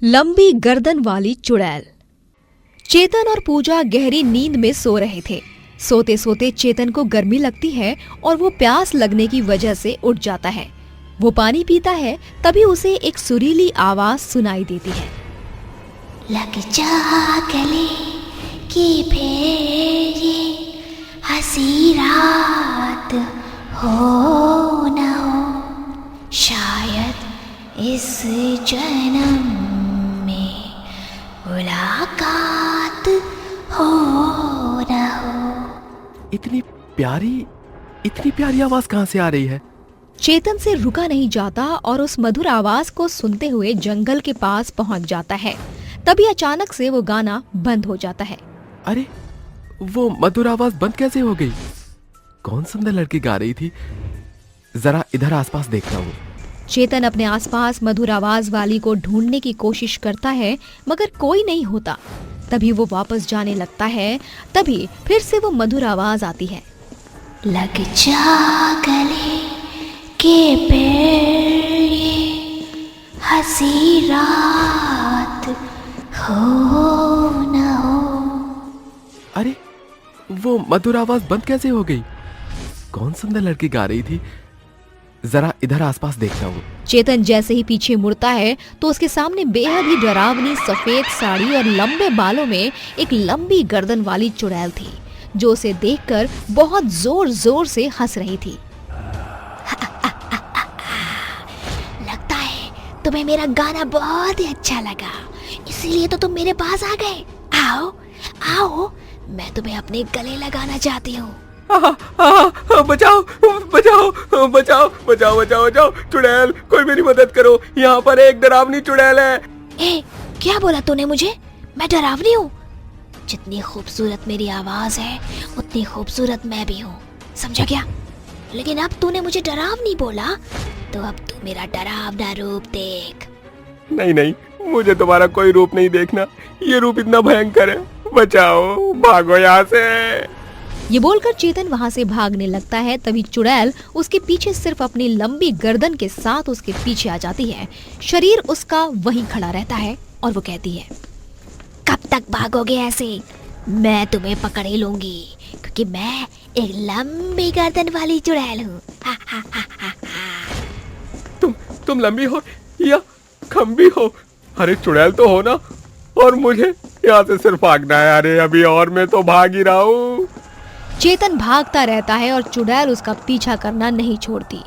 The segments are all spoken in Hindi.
लंबी गर्दन वाली चुड़ैल। चेतन और पूजा गहरी नींद में सो रहे थे। सोते सोते चेतन को गर्मी लगती है और वो प्यास लगने की वजह से उठ जाता है। वो पानी पीता है, तभी उसे एक सुरीली आवाज सुनाई देती है। लग जा गले कि फिर ये हंसी रात हो न हो, शायद इस जन्म में मुलाकात हो न हो। इतनी प्यारी आवाज कहाँ से आ रही है? चेतन से रुका नहीं जाता और उस मधुर आवाज को सुनते हुए जंगल के पास पहुंच जाता है। तभी अचानक से वो गाना बंद हो जाता है। अरे, वो मधुर आवाज बंद कैसे हो गई? कौन सुंदर लड़की गा रही थी? जरा इधर आसपास देखता हूँ। चेतन अपने आसपास मधुर आवाज वाली को ढूंढने की कोशिश करता है, मगर कोई नहीं होता। तभी वो वापस जाने लगता है। तभी फिर से वो मधुर आवाज आती है। लग जा गले के फिर ये हंसी रात हो न हो। अरे, वो मधुर आवाज बंद कैसे हो गई? कौन सुंदर लड़की गा रही थी? जरा इधर आसपास देखता हूँ। चेतन जैसे ही पीछे मुड़ता है तो उसके सामने बेहद ही डरावनी सफेद साड़ी और लंबे बालों में एक लंबी गर्दन वाली चुड़ैल थी, जो उसे देखकर बहुत जोर जोर से हंस रही थी। लगता है तुम्हें मेरा गाना बहुत ही अच्छा लगा, इसीलिए तो तुम मेरे पास आ गए। आओ आओ, मैं तुम्हें अपने गले लगाना चाहती हूँ। बचाओ बचाओ बचाओ बचाओ बचाओ बचाओ, चुड़ैल, कोई मेरी मदद करो, यहाँ पर एक डरावनी चुड़ैल है। ए, क्या बोला तूने मुझे? मैं डरावनी हूँ? जितनी खूबसूरत मेरी आवाज है उतनी खूबसूरत मैं भी हूँ, समझा क्या? लेकिन अब तूने मुझे डरावनी बोला, तो अब तू मेरा डरावना रूप देख। नहीं नहीं, मुझे तुम्हारा कोई रूप नहीं देखना, ये रूप इतना भयंकर है। बचाओ, भागो यहाँ से। ये बोलकर चेतन वहाँ से भागने लगता है। तभी चुड़ैल उसके पीछे सिर्फ अपनी लंबी गर्दन के साथ उसके पीछे आ जाती है। शरीर उसका वहीं खड़ा रहता है और वो कहती है, कब तक भागोगे ऐसे? मैं तुम्हें पकड़ ही लूंगी, क्योंकि मैं एक लंबी गर्दन वाली चुड़ैल हूँ। तुम लंबी हो या खंबी हो? अरे चुड़ैल तो हो ना, और मुझे यहाँ से सिर्फ भागना है। अरे अभी और मैं तो भाग ही रहा हूँ। चेतन भागता रहता है और चुड़ैल उसका पीछा करना नहीं छोड़ती।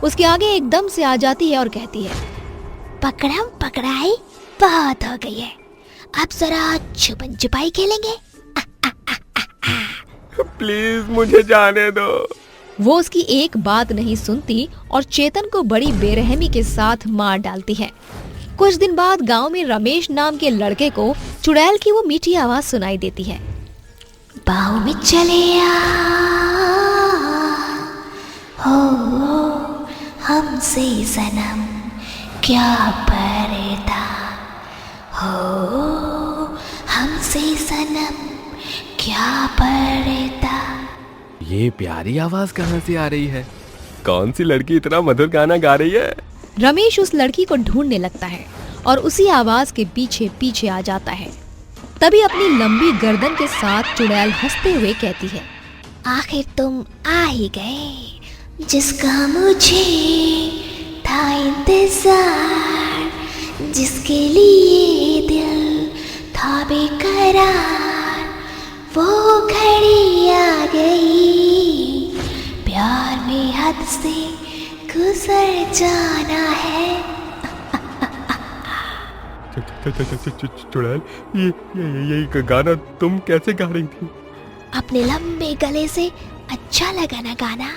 उसके आगे एकदम से आ जाती है और कहती है, पकड़म पकड़ाई बहुत हो गई है, अब जरा छुपन छुपाई खेलेंगे। प्लीज मुझे जाने दो। वो उसकी एक बात नहीं सुनती और चेतन को बड़ी बेरहमी के साथ मार डालती है। कुछ दिन बाद गांव में रमेश नाम के लड़के को चुड़ैल की वो मीठी आवाज सुनाई देती है। बाहों में चले आ, हो हमसे सनम क्या पर्दा, हो हमसे सनम क्या पर्दा। ये प्यारी आवाज कहाँ से आ रही है? कौन सी लड़की इतना मधुर गाना गा रही है? रमेश उस लड़की को ढूंढने लगता है और उसी आवाज के पीछे पीछे आ जाता है। तभी अपनी लंबी गर्दन के साथ चुड़ैल हंसते हुए कहती है, आखिर तुम आ ही गए, जिसका मुझे था इंतजार, जिसके लिए दिल था बेकरार, वो घड़ी आ गई, प्यार में हद से गुजर जाना है। चुड़ैल, ये गाना तुम कैसे गा रही थी? अपने लंबे गले से अच्छा लगा ना गाना?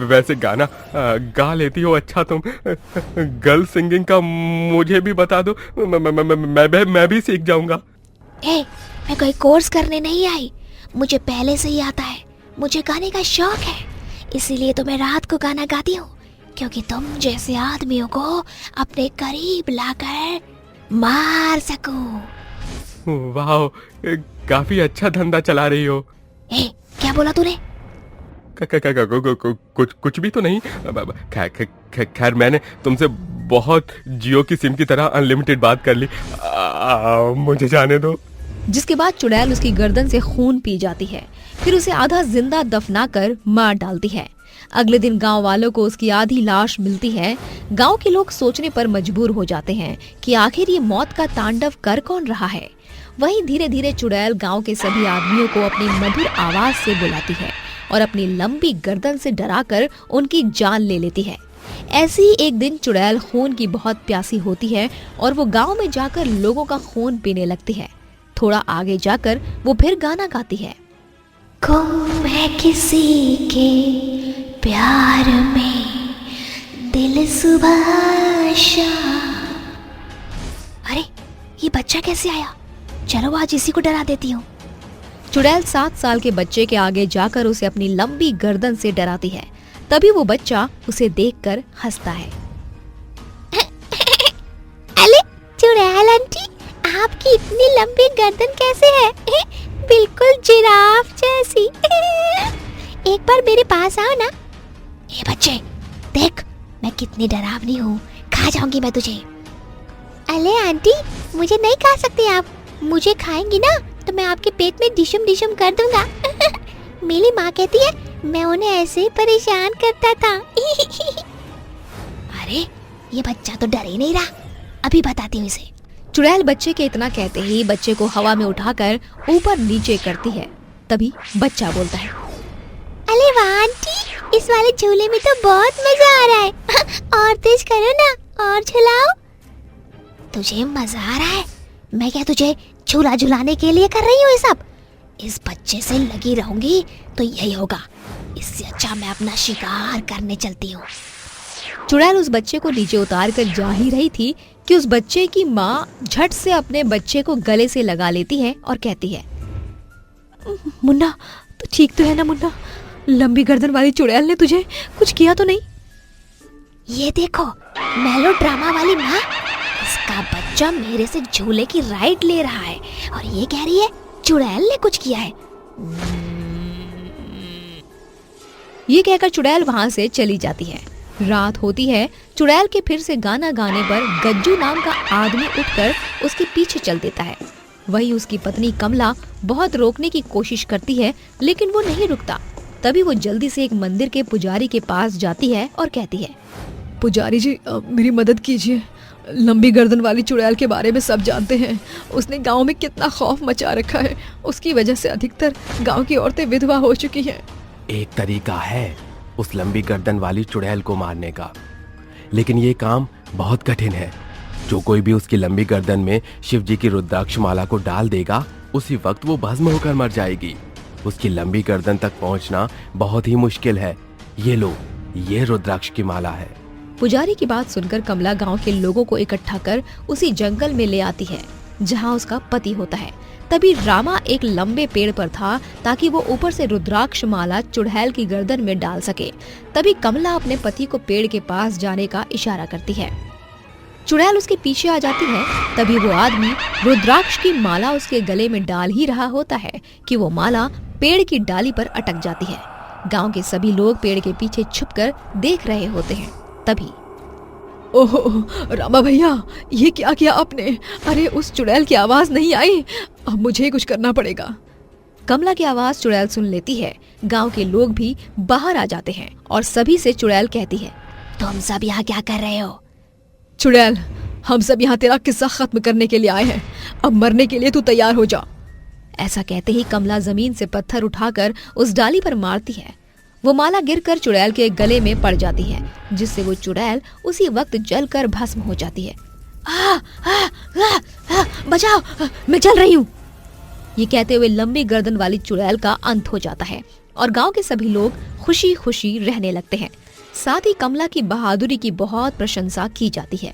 वैसे गाना गा लेती हो अच्छा तुम। गर्ल सिंगिंग का मुझे भी बता दो, मैं भी सीख जाऊंगा। मैं कोई कोर्स करने नहीं आई, मुझे पहले से ही आता है। मुझे गाने का शौक है, इसीलिए तो मैं रात को गाना गाती हूँ, क्योंकि तुम जैसे आदमियों को अपने करीब लाकर मार सकूं। वाह, काफी अच्छा धंधा चला रही हो। क्या बोला तूने? कुछ भी तो नहीं। खैर मैंने तुमसे बहुत जियो की सिम की तरह अनलिमिटेड बात कर ली। मुझे जाने दो। जिसके बाद चुड़ैल उसकी गर्दन से खून पी जाती है, फिर उसे आधा जिंदा दफनाकर मार डालती है। अगले दिन गांव वालों को उसकी आधी लाश मिलती है। गांव के लोग सोचने पर मजबूर हो जाते हैं कि आखिर ये मौत का तांडव कर कौन रहा है। वहीं धीरे धीरे चुड़ैल गांव के सभी आदमियों को अपनी मधुर आवाज से बुलाती है और अपनी लंबी गर्दन से डराकर उनकी जान ले लेती है। ऐसे ही एक दिन चुड़ैल खून की बहुत प्यासी होती है और वो गांव में जाकर लोगों का खून पीने लगती है। थोड़ा आगे जाकर वो फिर गाना गाती है। गुम है किसी के प्यार में दिल सुबह शाम। अरे ये बच्चा कैसे आया? चलो आज इसी को डरा देती हूँ। चुड़ैल 7 साल के बच्चे के आगे जाकर उसे अपनी लंबी गर्दन से डराती है। तभी वो बच्चा उसे देखकर हंसता है। अरे चुड़ैल आंटी, आपकी इतनी लंबी गर्दन कैसे है? बिल्कुल जिराफ जैसी। एक बार मेरे पास आओ ना। ये बच्चे देख, मैं कितनी डरावनी हूँ, खा जाऊंगी मैं तुझे। अरे आंटी, मुझे नहीं खा सकती आप। मुझे खाएंगी ना तो मैं आपके पेट में डिशम डिशम कर दूंगा। मेरी माँ कहती है मैं उन्हें ऐसे ही परेशान करता था। अरे ये बच्चा तो डर ही नहीं रहा, अभी बताती हूँ इसे। चुड़ैल बच्चे के इतना कहते ही बच्चे को हवा में उठाकर ऊपर नीचे करती है। तभी बच्चा बोलता है, अरे वाह आंटी, इस वाले झूले में तो बहुत मजा आ रहा है। और तेज करो ना, और झुलाओ। तुझे मजा आ रहा है? मैं क्या तुझे झूला झुलाने के लिए कर रही हूँ ये सब? इस बच्चे से लगी रहूंगी तो यही होगा। इससे अच्छा मैं अपना शिकार करने चलती हूँ। चुड़ैल उस बच्चे को नीचे उतार कर जा ही रही थी कि उस बच्चे की माँ झट से अपने बच्चे को गले से लगा लेती है और कहती है, मुन्ना तो ठीक तो है ना मुन्ना? लंबी गर्दन वाली चुड़ैल ने तुझे कुछ किया तो नहीं? ये देखो मेलो ड्रामा वाली माँ, इसका बच्चा मेरे से झूले की राइड ले रहा है और ये कह रही है चुड़ैल ने कुछ किया है। ये कहकर चुड़ैल वहाँ से चली जाती है। रात होती है। चुड़ैल के फिर से गाना गाने पर गज्जू नाम का आदमी उठकर उसके पीछे चल देता है। वही उसकी पत्नी कमला बहुत रोकने की कोशिश करती है, लेकिन वो नहीं रुकता। तभी वो जल्दी से एक मंदिर के पुजारी के पास जाती है और कहती है, पुजारी जी मेरी मदद कीजिए। लंबी गर्दन वाली चुड़ैल के बारे में सब जानते हैं। उसने गांव में कितना खौफ मचा रखा है। उसकी वजह से अधिकतर गांव की औरतें विधवा हो चुकी हैं। एक तरीका है उस लंबी गर्दन वाली चुड़ैल को मारने का, लेकिन ये काम बहुत कठिन है। जो कोई भी उसकी लंबी गर्दन में शिव जी की रुद्राक्ष माला को डाल देगा, उसी वक्त वो भस्म होकर मर जाएगी। उसकी लंबी गर्दन तक पहुंचना बहुत ही मुश्किल है। ये लो, ये रुद्राक्ष की माला है। पुजारी की बात सुनकर कमला गांव के लोगों को इकट्ठा कर उसी जंगल में ले आती है जहां उसका पति होता है। तभी रामा एक लंबे पेड़ पर था ताकि वो ऊपर से रुद्राक्ष माला चुड़ैल की गर्दन में डाल सके। तभी कमला अपने पति को पेड़ के पास जाने का इशारा करती है। चुड़ैल उसके पीछे आ जाती है। तभी वो आदमी रुद्राक्ष की माला उसके गले में डाल ही रहा होता है कि वो माला पेड़ की डाली पर अटक जाती है। गांव के सभी लोग पेड़ के पीछे छुपकर देख रहे होते हैं। तभी ओह रामा भैया, ये क्या किया आपने? अरे उस चुड़ैल की आवाज नहीं आई, अब मुझे कुछ करना पड़ेगा। कमला की आवाज चुड़ैल सुन लेती है। गांव के लोग भी बाहर आ जाते हैं और सभी से चुड़ैल कहती है, तुम सब यहाँ क्या कर रहे हो? चुड़ैल, हम सब यहाँ तेरा किस्सा खत्म करने के लिए आए हैं। अब मरने के लिए तू तैयार हो जा। ऐसा कहते ही कमला जमीन से पत्थर उठाकर उस डाली पर मारती है। वो माला गिरकर चुड़ैल के गले में पड़ जाती है, जिससे वो चुड़ैल उसी वक्त जलकर भस्म हो जाती है। बचाओ, मैं जल रही हूँ। ये कहते हुए लंबी गर्दन वाली चुड़ैल का अंत हो जाता है और गांव के सभी लोग खुशी खुशी रहने लगते हैं। साथ ही कमला की बहादुरी की बहुत प्रशंसा की जाती है।